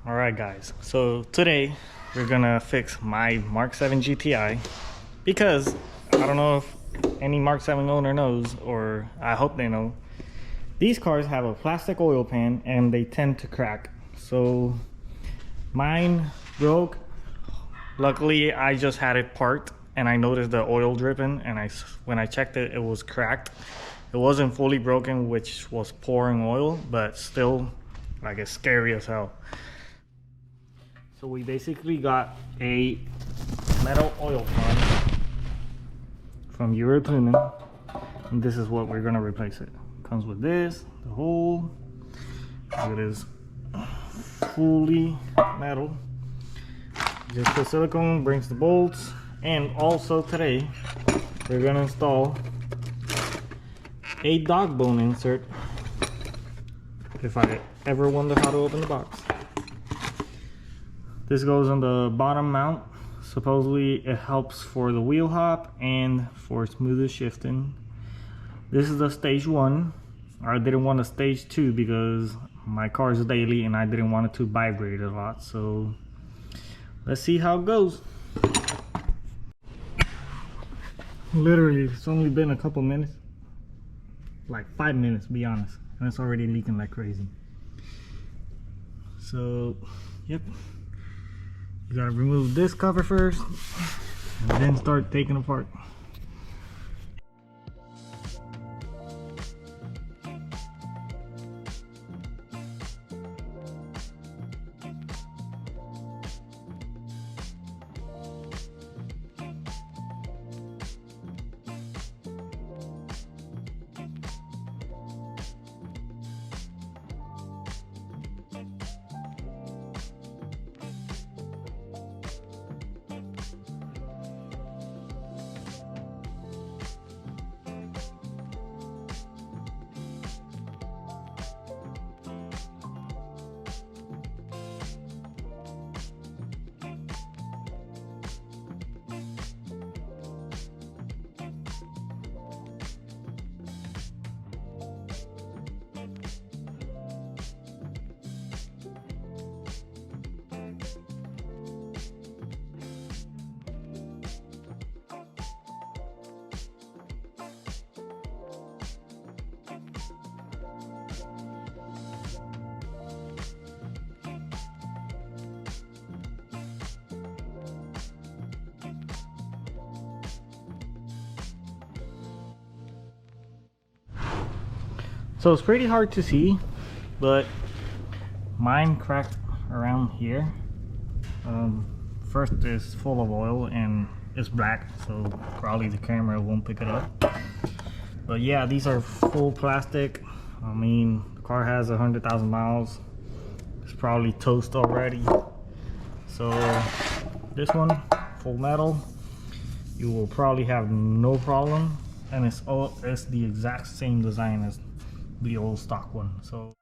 Alright guys, so today we're gonna fix my Mark 7 GTI because I don't know if any Mark 7 owner knows, or I hope they know, these cars have a plastic oil pan and they tend to crack. So mine broke. Luckily I just had it parked and I noticed the oil dripping, and when I checked it, it was cracked. It wasn't fully broken, which was pouring oil, but still, like, it's scary as hell. So we basically got a metal oil pan from Eurotuning, and this is what we're gonna replace it. Comes with this, the hole. It is fully metal. Just the silicone brings the bolts, and also today we're gonna install a Dogbone insert if I ever wonder how to open the box. This goes on the bottom mount. Supposedly it helps for the wheel hop and for smoother shifting. This is the stage 1. I didn't want a stage 2 because my car is daily and I didn't want it to vibrate a lot. So let's see how it goes. Literally, it's only been a couple minutes. Like 5 minutes, to be honest. And it's already leaking like crazy. So, yep. You gotta remove this cover first, and then start taking apart. So it's pretty hard to see, but mine cracked around here. First is full of oil and it's black, so probably the camera won't pick it up. But yeah, these are full plastic. I mean, the car has 100,000 miles. It's probably toast already. So this one, full metal, you will probably have no problem, and it's the exact same design as the old stock one. So